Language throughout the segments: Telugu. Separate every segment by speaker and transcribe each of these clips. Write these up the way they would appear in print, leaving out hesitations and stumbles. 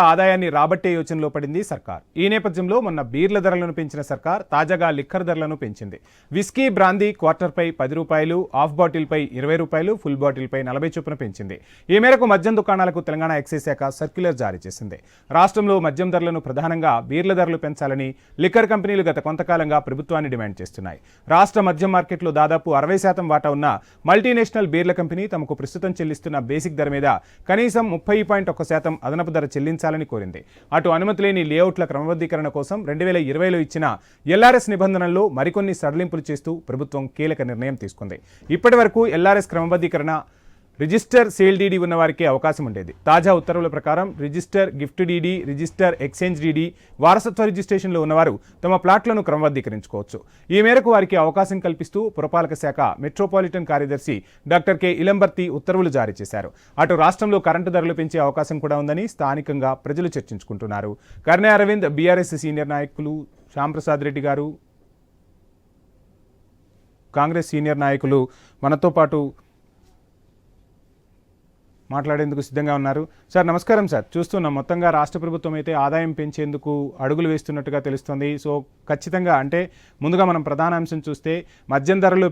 Speaker 1: ఆదాయాన్ని రాబట్టే యోచనలో పడింది సర్కార్. ఈ నేపథ్యంలో మొన్న బీర్ల ధరలను పెంచిన సర్కార్ తాజాగా లిక్కర్ ధరలను పెంచింది. విస్కీ బ్రాందీ క్వార్టర్పై 10 రూపాయలు, హాఫ్ బాటిల్పై 20 రూపాయలు, ఫుల్ బాటిల్పై 40 చొప్పున పెంచింది. ఈ మేరకు మద్యం దుకాణాలకు తెలంగాణ ఎక్సైజ్ శాఖ సర్క్యులర్ జారీ చేసింది. రాష్ట్రంలో మద్యం ధరలను ప్రధానంగా బీర్ల ధరలు పెంచాలని లిక్కర్ కంపెనీలు గత కొంతకాలంగా ప్రభుత్వాన్ని డిమాండ్ చేస్తున్నాయి. రాష్ట్ర మద్యం మార్కెట్లో దాదాపు 60% వాటా ఉన్న మల్టీనేషనల్ బీర్ల కంపెనీ తమకు ప్రస్తుతం చెల్లిస్తున్న బేసిక్ ధర మీద కనీసం 30.1% అదనపు ధర చెల్లించాలని కోరింది. అటు అనుమతి లేని లేఅవుట్ల క్రమబద్ధీకరణ కోసం 2020లో ఇచ్చిన ఎల్ఆర్ఎస్ నిబంధనల్లో మరికొన్ని సడలింపులు చేస్తూ ప్రభుత్వం కీలక నిర్ణయం తీసుకుంది. ఇప్పటి వరకు ఎల్ఆర్ఎస్ క్రమబద్ధీకరణ రిజిస్టర్ సేల్ డీడీ ఉన్న వారికి అవకాశం ఉండేది. తాజా ఉత్తర్వుల ప్రకారం register gift DD, register exchange DD, వారసత్వ రిజిస్ట్రేషన్లో ఉన్నవారు తమ ప్లాట్లను క్రమబద్ధీకరించుకోవచ్చు. ఈ మేరకు వారికి అవకాశం కల్పిస్తూ పురపాలక శాఖ మెట్రోపాలిటన్ కార్యదర్శి డాక్టర్ కె ఇలంబర్తి ఉత్తర్వులు జారీ చేశారు. అటు రాష్ట్రంలో కరెంటు ధరలు పెంచే అవకాశం కూడా ఉందని స్థానికంగా ప్రజలు చర్చించుకుంటున్నారు. కర్ణే అరవింద్, బీఆర్ఎస్ సీనియర్ నాయకులు శ్యాంప్రసాద్ రెడ్డి గారు, కాంగ్రెస్ సీనియర్ నాయకులు మనతో పాటు మాట్లాడేందుకు సిద్ధంగా ఉన్నారు. సార్ నమస్కారం. సార్, చూస్తున్నాం మొత్తంగా రాష్ట్ర ప్రభుత్వం అయితే ఆదాయం పెంచేందుకు అడుగులు వేస్తున్నట్టుగా తెలుస్తుంది. సో ఖచ్చితంగా అంటే ముందుగా మనం ప్రధాన అంశం చూస్తే మద్యం ధరలు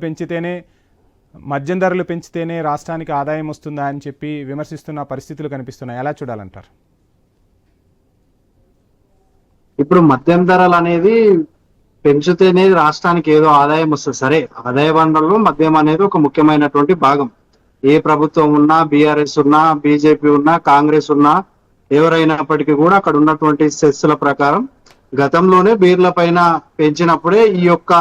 Speaker 1: పెంచితేనే రాష్ట్రానికి ఆదాయం వస్తుందా అని చెప్పి విమర్శిస్తున్న పరిస్థితులు కనిపిస్తున్నాయి. ఎలా చూడాలంటారు?
Speaker 2: ఇప్పుడు మద్యం ధరలు అనేది పెంచితేనే రాష్ట్రానికి ఏదో ఆదాయం వస్తుంది. సరే, ఆదాయ వనరుల్లో మద్యం అనేది ఒక ముఖ్యమైనటువంటి భాగం. ఏ ప్రభుత్వం ఉన్నా, బీఆర్ఎస్ ఉన్నా, బీజేపీ ఉన్నా, కాంగ్రెస్ ఉన్నా, ఎవరైనప్పటికీ కూడా అక్కడ ఉన్నటువంటి సెస్ల ప్రకారం గతంలోనే బీర్ల పైన పెంచినప్పుడే ఈ యొక్క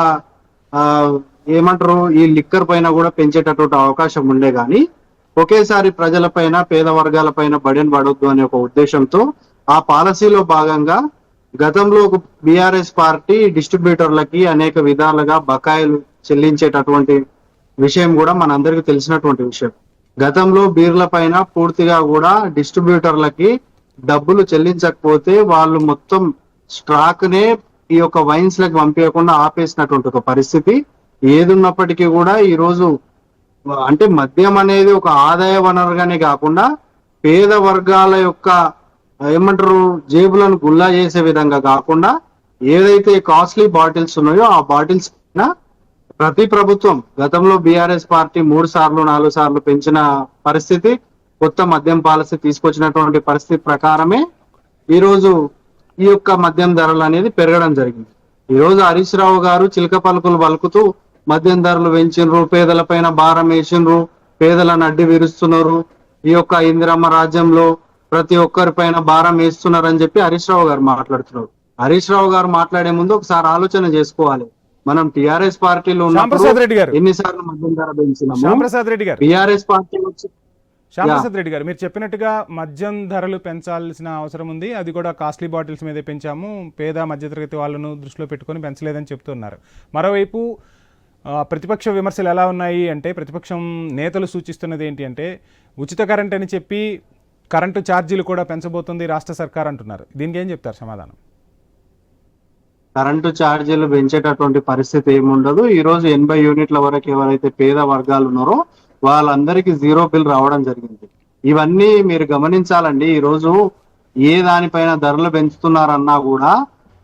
Speaker 2: ఏమంటారు ఈ లిక్కర్ పైన కూడా పెంచేటటువంటి అవకాశం ఉండే గాని ఒకేసారి ప్రజల పైన, పేద వర్గాల పైన బడెన్ పడొద్దు అనే ఒక ఉద్దేశంతో ఆ పాలసీలో భాగంగా గతంలో బీఆర్ఎస్ పార్టీ డిస్ట్రిబ్యూటర్లకి అనేక విధాలుగా బకాయిలు చెల్లించేటటువంటి విషయం కూడా మనందరికీ తెలిసినటువంటి విషయం. గతంలో బీర్ల పైన పూర్తిగా కూడా డిస్ట్రిబ్యూటర్లకి డబ్బులు చెల్లించకపోతే వాళ్ళు మొత్తం స్టాక్ నే ఈ యొక్క వైన్స్ లకు పంపించకుండా ఆపేసినటువంటి ఒక పరిస్థితి ఏదున్నప్పటికీ కూడా ఈ రోజు అంటే మద్యం అనేది ఒక ఆదాయ వనరుగానే కాకుండా పేద వర్గాల యొక్క ఏమంటారు జేబులను గుల్లా చేసే విధంగా కాకుండా ఏదైతే కాస్ట్లీ బాటిల్స్ ఉన్నాయో ఆ బాటిల్స్ పైన ప్రతి ప్రభుత్వం గతంలో బీఆర్ఎస్ పార్టీ 3 సార్లు 4 సార్లు పెంచిన పరిస్థితి, కొత్త మద్యం పాలసీ తీసుకొచ్చినటువంటి పరిస్థితి ప్రకారమే ఈ రోజు ఈ యొక్క మద్యం ధరలు అనేది పెరగడం జరిగింది. ఈ రోజు హరీష్ రావు గారు చిలక పలుకులు పలుకుతూ మద్యం ధరలు పెంచినరు, పేదల పైన భారం వేసినరు, పేదలను అడ్డు విరుస్తున్నారు, ఈ యొక్క ఇందిరమ్మ రాజ్యంలో ప్రతి ఒక్కరి పైన భారం వేస్తున్నారు అని చెప్పి హరీష్ రావు గారు మాట్లాడుతున్నారు. హరీష్ రావు గారు మాట్లాడే ముందు ఒకసారి ఆలోచన చేసుకోవాలి. మనం టిఆర్ఎస్ పార్టీలో ఎన్నిసార్లు మద్యం ధర పెంచినాము. టిఆర్ఎస్ పార్టీ
Speaker 1: శ్యాంప్రసాద్ రెడ్డి గారు, మీరు చెప్పినట్టుగా మద్యం ధరలు పెంచాల్సిన అవసరం ఉంది. అది కూడా కాస్ట్లీ బాటిల్స్ మీదే పెంచాము, పేద మధ్యతరగతి వాళ్ళను దృష్టిలో పెట్టుకొని పెంచలేదని చెప్తున్నారు. మరోవైపు ప్రతిపక్ష విమర్శలు ఎలా ఉన్నాయి అంటే, ప్రతిపక్షం నేతలు సూచిస్తున్నది ఏంటి అంటే ఉచిత కరెంట్ అని చెప్పి కరెంటు ఛార్జీలు కూడా పెంచబోతుంది రాష్ట్ర సర్కార్ అంటున్నారు. దీనికి ఏం చెప్తారు సమాధానం?
Speaker 2: కరెంటు ఛార్జీలు పెంచేటటువంటి పరిస్థితి ఏముండదు. ఈ రోజు 80 యూనిట్ల వరకు ఎవరైతే పేద వర్గాలు ఉన్నారో వాళ్ళందరికీ 0 బిల్ రావడం జరిగింది. ఇవన్నీ మీరు గమనించాలండి. ఈ రోజు ఏ దానిపైన ధరలు పెంచుతున్నారన్నా కూడా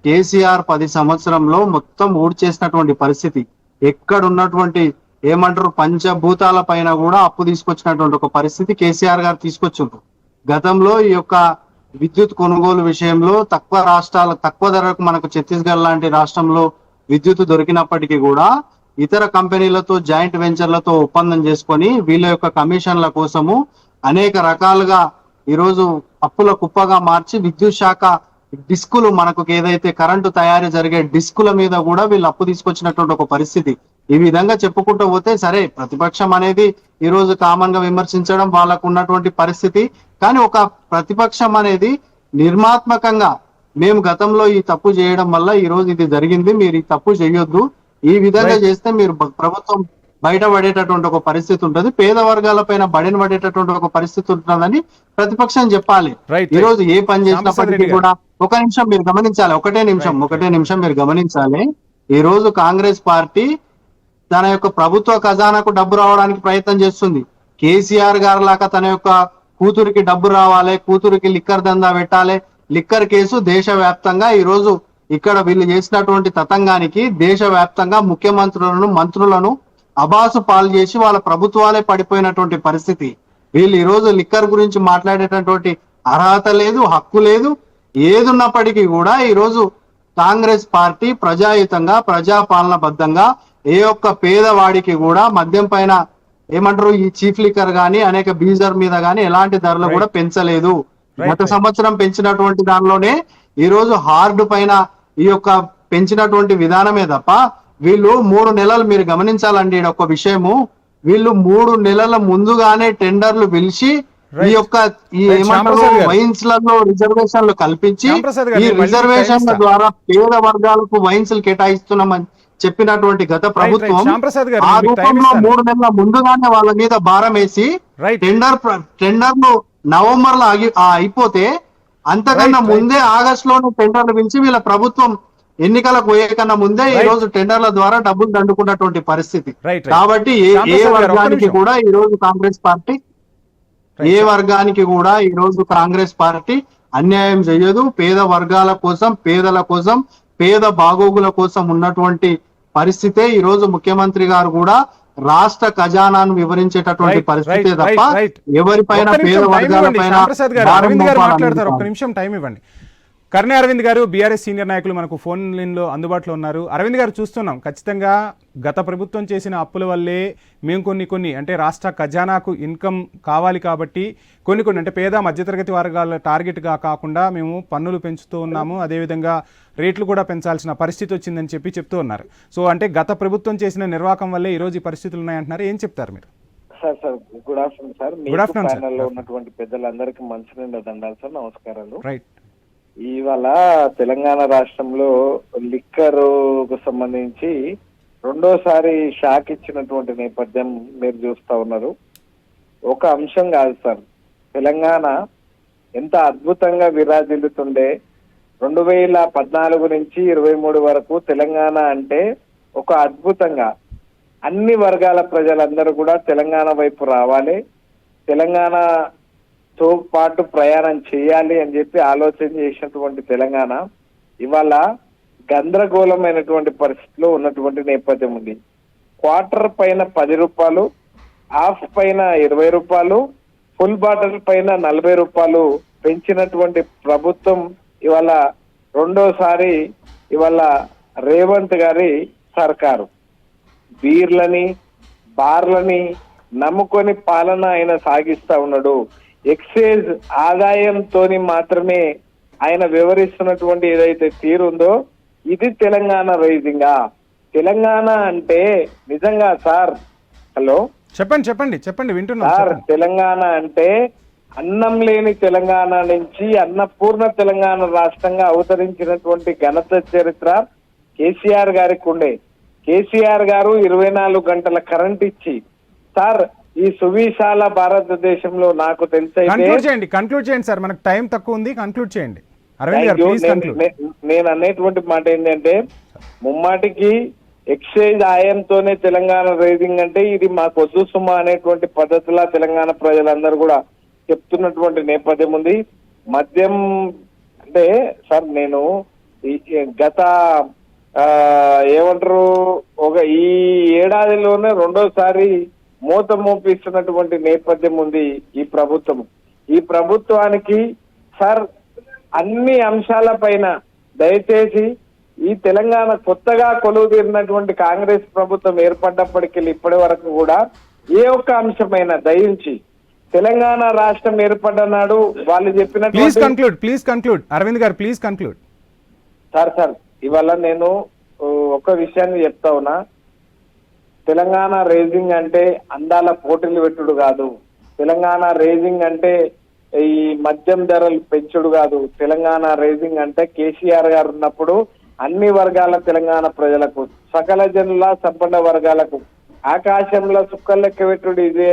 Speaker 2: కేసీఆర్ 10 సంవత్సరంలో మొత్తం ఊడ్చేసినటువంటి పరిస్థితి. ఎక్కడ ఉన్నటువంటి ఏమంటారు పంచభూతాల పైన కూడా అప్పు తీసుకొచ్చినటువంటి ఒక పరిస్థితి కేసీఆర్ గారు తీసుకొచ్చిండ్రు. గతంలో ఈ యొక్క విద్యుత్ కొనుగోలు విషయంలో తక్కువ ధరకు మనకు ఛత్తీస్గఢ్ లాంటి రాష్ట్రంలో విద్యుత్ దొరికినప్పటికీ కూడా ఇతర కంపెనీలతో జాయింట్ వెంచర్లతో ఒప్పందం చేసుకొని వీళ్ళ యొక్క కమిషన్ల కోసము అనేక రకాలుగా ఈరోజు అప్పుల కుప్పగా మార్చి విద్యుత్ శాఖ డిస్కులు మనకు ఏదైతే కరెంటు తయారీ జరిగే డిస్కుల మీద కూడా వీళ్ళు అప్పు తీసుకొచ్చినటువంటి ఒక పరిస్థితి. ఈ విధంగా చెప్పుకుంటూ పోతే సరే, ప్రతిపక్షం అనేది ఈ రోజు కామన్ గా విమర్శించడం వాళ్ళకు ఉన్నటువంటి పరిస్థితి. కానీ ఒక ప్రతిపక్షం అనేది నిర్మాత్మకంగా మేము గతంలో ఈ తప్పు చేయడం వల్ల ఈ రోజు ఇది జరిగింది, మీరు ఈ తప్పు చేయొద్దు, ఈ విధంగా చేస్తే మీరు ప్రభుత్వం బయట పడేటటువంటి ఒక పరిస్థితి ఉంటుంది, పేద వర్గాల పైన బడిన పడేటటువంటి ఒక పరిస్థితి ఉంటుందని ప్రతిపక్షం చెప్పాలి. ఈ రోజు ఏ పని చేసినప్పటికీ కూడా ఒక నిమిషం మీరు గమనించాలి, ఒకటే నిమిషం మీరు గమనించాలి. ఈ రోజు కాంగ్రెస్ పార్టీ తన యొక్క ప్రభుత్వ ఖజానాకు డబ్బు రావడానికి ప్రయత్నం చేస్తుంది. కేసీఆర్ గారు లాగా తన యొక్క కూతురికి డబ్బు రావాలి, కూతురికి లిక్కర్ దందా పెట్టాలి, లిక్కర్ కేసు దేశవ్యాప్తంగా ఈ రోజు ఇక్కడ వీళ్ళు చేసినటువంటి తతంగానికి దేశవ్యాప్తంగా ముఖ్యమంత్రులను మంత్రులను అబాసు పాలు చేసి వాళ్ళ ప్రభుత్వాలే పడిపోయినటువంటి పరిస్థితి. వీళ్ళు ఈ రోజు లిక్కర్ గురించి మాట్లాడేటటువంటి అర్హత లేదు, హక్కు లేదు. ఏదున్నప్పటికీ కూడా ఈ రోజు కాంగ్రెస్ పార్టీ ప్రజాయుతంగా ప్రజాపాలన బద్ధంగా ఏ ఒక్క పేదవాడికి కూడా మద్యం పైన ఏమంటారు ఈ చీఫ్ లిక్కర్ గానీ అనేక బీజర్ మీద గానీ ఎలాంటి ధరలు కూడా పెంచలేదు. గత సంవత్సరం పెంచినటువంటి దానిలోనే ఈ రోజు హార్డ్ పైన ఈ యొక్క పెంచినటువంటి విధానమే తప్ప వీళ్ళు 3 నెలలు మీరు గమనించాలండి ఒక విషయము, వీళ్ళు 3 నెలల ముందుగానే టెండర్లు పిలిచి ఈ యొక్క ఈ ఏమంటారు వైన్స్ లలో రిజర్వేషన్లు కల్పించి ఈ రిజర్వేషన్ల ద్వారా పేద వర్గాలకు వైన్స్ కేటాయిస్తున్నామని చెప్పినటువంటి గత ప్రభుత్వం ఆ రూపంలో 3 నెలల ముందుగానే వాళ్ళ మీద భారం వేసి టెండర్లు నవంబర్ లో అయిపోతే అంతకన్నా ముందే ఆగస్టు లోనే టెండర్లు పిలిచి వీళ్ళ ప్రభుత్వం ఎన్నికలకు పోయే కన్నా ముందే ఈ రోజు టెండర్ల ద్వారా డబ్బులు దండుకున్నటువంటి పరిస్థితి. కాబట్టి ఏ వర్గానికి కూడా ఈ రోజు కాంగ్రెస్ పార్టీ ఈ రోజు కాంగ్రెస్ పార్టీ అన్యాయం చేయదు. పేద వర్గాల కోసం, పేదల కోసం, పేద బాగోగుల కోసం ఉన్నటువంటి పరిస్థితే ఈ రోజు ముఖ్యమంత్రి గారు కూడా రాష్ట్ర ఖజానాను వివరించేటటువంటి పరిస్థితే తప్ప ఎవరిపైన పేద వర్గాల పైన
Speaker 1: ఒక్క నిమిషం టైం ఇవ్వండి. కర్ణే అరవింద్ గారు బీఆర్ఎస్ సీనియర్ నాయకులు మనకు ఫోన్ లైన్లో అందుబాటులో ఉన్నారు. అరవింద్ గారు, చూస్తున్నాం ఖచ్చితంగా గత ప్రభుత్వం చేసిన అప్పుల వల్లే మేము కొన్ని అంటే రాష్ట్ర ఖజానాకు ఇన్కమ్ కావాలి కాబట్టి కొన్ని అంటే పేద మధ్యతరగతి వర్గాల టార్గెట్గా కాకుండా మేము పన్నులు పెంచుతూ ఉన్నాము, అదేవిధంగా రేట్లు కూడా పెంచాల్సిన పరిస్థితి వచ్చిందని చెప్తూ ఉన్నారు. సో అంటే గత ప్రభుత్వం చేసిన నిర్వాహకం వల్లే ఈరోజు ఈ పరిస్థితులు ఉన్నాయంటున్నారు. ఏం చెప్తారు మీరు?
Speaker 3: Sir good afternoon sir.
Speaker 1: Good afternoon
Speaker 3: panel లో ఉన్నటువంటి పెద్దలందరికీ మంచి నిండా దండాలు సార్, నమస్కారాలు.
Speaker 1: రైట్.
Speaker 3: ఇవాళ తెలంగాణ రాష్ట్రంలో లిక్కర్కు సంబంధించి రెండోసారి షాక్ ఇచ్చినటువంటి నేపథ్యం మీరు చూస్తా ఉన్నారు. ఒక అంశం కాదు సార్, తెలంగాణ ఎంత అద్భుతంగా విరాజిల్లుతుండే. 2014 నుంచి 23 వరకు తెలంగాణ అంటే ఒక అద్భుతంగా అన్ని వర్గాల ప్రజలందరూ కూడా తెలంగాణ వైపు రావాలి, తెలంగాణతో పాటు ప్రయాణం చేయాలి అని చెప్పి ఆలోచన చేసినటువంటి తెలంగాణ ఇవాళ గందరగోళమైనటువంటి పరిస్థితిలో ఉన్నటువంటి నేపథ్యం ఉంది. క్వార్టర్ పైన 10 రూపాయలు, హాఫ్ పైన 20 రూపాయలు, ఫుల్ బాటిల్ పైన 40 రూపాయలు పెంచినటువంటి ప్రభుత్వం ఇవాళ రెండోసారి ఇవాళ రేవంత్ గారి సర్కారు బీర్లని బార్లని నమ్ముకొని పాలన ఆయన సాగిస్తా ఉన్నాడు. ఎక్సైజ్ ఆదాయంతో మాత్రమే ఆయన వివరిస్తున్నటువంటి ఏదైతే తీరుందో ఇది తెలంగాణ రైజింగా. తెలంగాణ అంటే నిజంగా సార్, హలో
Speaker 1: చెప్పండి వింటున్నా
Speaker 3: సార్, తెలంగాణ అంటే అన్నం లేని తెలంగాణ నుంచి అన్నపూర్ణ తెలంగాణ రాష్ట్రంగా అవతరించినటువంటి ఘనత చరిత్ర కేసీఆర్ గారికి ఉండే. కేసీఆర్ గారు 24 గంటల కరెంట్ ఇచ్చి సార్ ఈ సువిశాల భారతదేశంలో నాకు తెలిసి
Speaker 1: కంక్లూడ్ చేయండి సార్, మనకు టైం తక్కువ ఉంది, కంక్లూడ్ చేయండి. అరవింద్ గారు ప్లీజ్ కంక్లూడ్.
Speaker 3: నేను అనేటువంటి మాట ఏంటంటే ముమ్మాటికి ఎక్సైజ్ ఆయంతోనే తెలంగాణ రైజింగ్ అంటే ఇది మాకు వద్దు సుమా అనేటువంటి పద్ధతిలా తెలంగాణ ప్రజలందరూ కూడా చెప్తున్నటువంటి నేపథ్యం ఉంది. మద్యం అంటే సార్ నేను గత ఏమంటారు ఈ ఏడాదిలోనే రెండోసారి మూత మోపిస్తున్నటువంటి నేపథ్యం ఉంది ఈ ప్రభుత్వం. ఈ ప్రభుత్వానికి సార్ అన్ని అంశాల పైన దయచేసి ఈ తెలంగాణ కొత్తగా కొలువు తీరినటువంటి కాంగ్రెస్ ప్రభుత్వం ఏర్పడ్డప్పటికీ ఇప్పటి వరకు కూడా ఏ ఒక్క అంశమైనా దయించి తెలంగాణ రాష్ట్రం ఏర్పడ్డ నాడు వాళ్ళు చెప్పినట్టు
Speaker 1: ప్లీజ్ కంక్లూడ్ అరవింద్ గారు, ప్లీజ్ కంక్లూడ్.
Speaker 3: సార్ ఇవాళ నేను ఒక విషయాన్ని చెప్తా ఉన్నా, తెలంగాణ రేజింగ్ అంటే అందాల పోటీలు పెట్టుడు కాదు, తెలంగాణ రేజింగ్ అంటే ఈ మద్యం ధరలు పెంచుడు కాదు, తెలంగాణ రేజింగ్ అంటే కేసీఆర్ గారు ఉన్నప్పుడు అన్ని వర్గాల తెలంగాణ ప్రజలకు, సకల జనుల సంపన్న వర్గాలకు ఆకాశంలో సుక్కలు లెక్క పెట్టుడు ఇదే.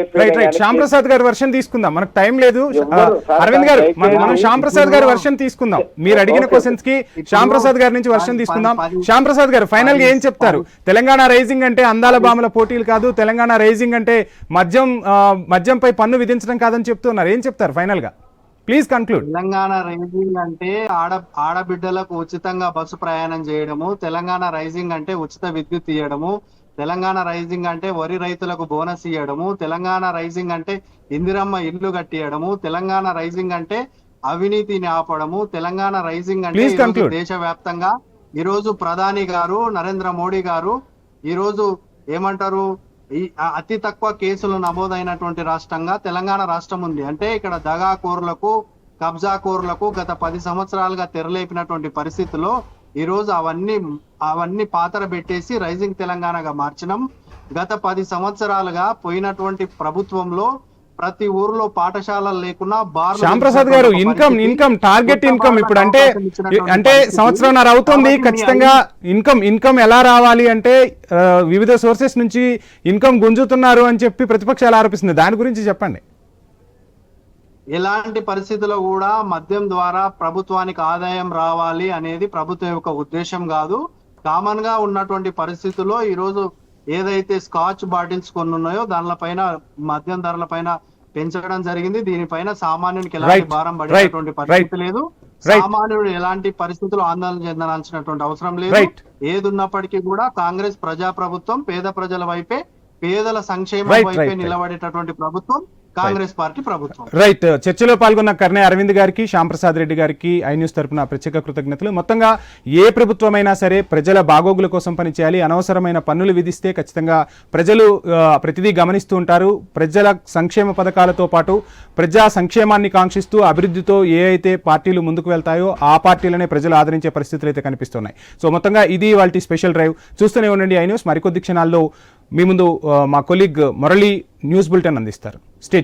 Speaker 1: శ్యామ్ ప్రసాద్ గారి వర్షన్ తీసుకుందాం, మనకు టైం లేదు. అరవింద్ గారు, మనం శ్యామ్ ప్రసాద్ గారి వర్షన్ తీసుకుందాం. మీరు అడిగిన క్వశ్చన్స్ కి శ్యామ్ ప్రసాద్ గారి నుంచి వర్షన్ తీసుకుందాం. శ్యామ్ ప్రసాద్ గారు ఫైనల్ గా ఏం చెప్తారు? తెలంగాణ రైజింగ్ అంటే అందాల బామల పోటీలు కాదు, తెలంగాణ రైజింగ్ అంటే మద్యంపై పన్ను విధించడం కాదని చెప్తున్నారు. ఏం చెప్తారు ఫైనల్ గా? Please conclude.
Speaker 2: తెలంగాణ రైజింగ్ అంటే ఆడబిడ్డలకు ఉచితంగా బస్సు ప్రయాణం చేయడము, తెలంగాణ రైజింగ్ అంటే ఉచిత విద్యుత్ ఇవ్వడము, తెలంగాణ రైజింగ్ అంటే వరి రైతులకు బోనస్ ఇవ్వడము, తెలంగాణ రైజింగ్ అంటే ఇందిరమ్మ ఇల్లు కట్టియడము, తెలంగాణ రైజింగ్ అంటే అవినీతిని ఆపడము, తెలంగాణ రైజింగ్ అంటే
Speaker 1: Please
Speaker 2: ఈరోజు
Speaker 1: conclude.
Speaker 2: దేశవ్యాప్తంగా ఈరోజు ప్రధాని గారు నరేంద్ర మోడీ గారు ఈరోజు ఏమంటారు, ఈ అతి తక్కువ కేసులు నమోదైనటువంటి రాష్ట్రంగా తెలంగాణ రాష్ట్రం ఉంది. అంటే ఇక్కడ దగాకోర్లకు కబ్జాకోర్లకు గత 10 సంవత్సరాలుగా తెరలేపినటువంటి పరిస్థితుల్లో ఈ రోజు అవన్నీ పాతర పెట్టేసి రైజింగ్ తెలంగాణగా మార్చినాం. గత 10 సంవత్సరాలుగా పోయినటువంటి ప్రభుత్వంలో ప్రతి ఊర్లో పాఠశాలలు లేకున్నా బార్లు
Speaker 1: శ్యాంప్రసాద్ గారు, ఇన్కమ్ టార్గెట్ ఇన్కమ్ ఇప్పుడు అంటే సంవత్సరంన్నర అవుతుంది. ఖచ్చితంగా ఇన్కమ్ ఎలా రావాలి అంటే వివిధ సోర్సెస్ నుంచి ఇన్కమ్ గుంజుతున్నారు అని చెప్పి ప్రతిపక్షాలు ఆరోపిస్తుంది. దాని గురించి చెప్పండి.
Speaker 2: ఎలాంటి పరిస్థితుల్లో కూడా మద్యం ద్వారా ప్రభుత్వానికి ఆదాయం రావాలి అనేది ప్రభుత్వం యొక్క ఉద్దేశం కాదు. కామన్ గా ఉన్నటువంటి పరిస్థితుల్లో ఈ రోజు ఏదైతే స్కాచ్ బాటిల్స్ కొన్ని ఉన్నాయో దానిపైన మద్యం ధరల పైన పెంచడం జరిగింది. దీనిపైన సామాన్యునికి ఎలాంటి భారం పడేటువంటి పరిస్థితి లేదు. సామాన్యుడు ఎలాంటి పరిస్థితుల్లో ఆందోళన చెందాల్సినటువంటి అవసరం లేదు. ఏది ఉన్నప్పటికీ కూడా కాంగ్రెస్ ప్రజాప్రభుత్వం పేద ప్రజల వైపే, పేదల సంక్షేమం వైపే నిలబడేటటువంటి ప్రభుత్వం కాంగ్రెస్ పార్టీ ప్రభుత్వం.
Speaker 1: రైట్. చర్చలో పాల్గొన్న కర్నే అరవింద్ గారికి, శ్యాంప్రసాద్ రెడ్డి గారికి ఐ న్యూస్ తరపున ప్రత్యేక కృతజ్ఞతలు. మొత్తంగా ఏ ప్రభుత్వమైనా సరే ప్రజల బాగోగుల కోసం పనిచేయాలి. అనవసరమైన పన్నులు విధిస్తే ఖచ్చితంగా ప్రజలు ప్రతిదీ గమనిస్తూ ఉంటారు. ప్రజల సంక్షేమ పథకాలతో పాటు ప్రజా సంక్షేమాన్ని కాంక్షిస్తూ అభివృద్ధితో ఏ అయితే పార్టీలు ముందుకు వెళ్తాయో ఆ పార్టీలనే ప్రజలు ఆదరించే పరిస్థితులు అయితే కనిపిస్తున్నాయి. సో మొత్తంగా ఇది వాళ్ళ స్పెషల్ డ్రైవ్. చూస్తూనే ఉండండి ఐ న్యూస్. మరికొద్ది క్షణాల్లో మీ ముందు మా కొలీగ్ మురళి న్యూస్ బులెటిన్ అందిస్తారు. స్టే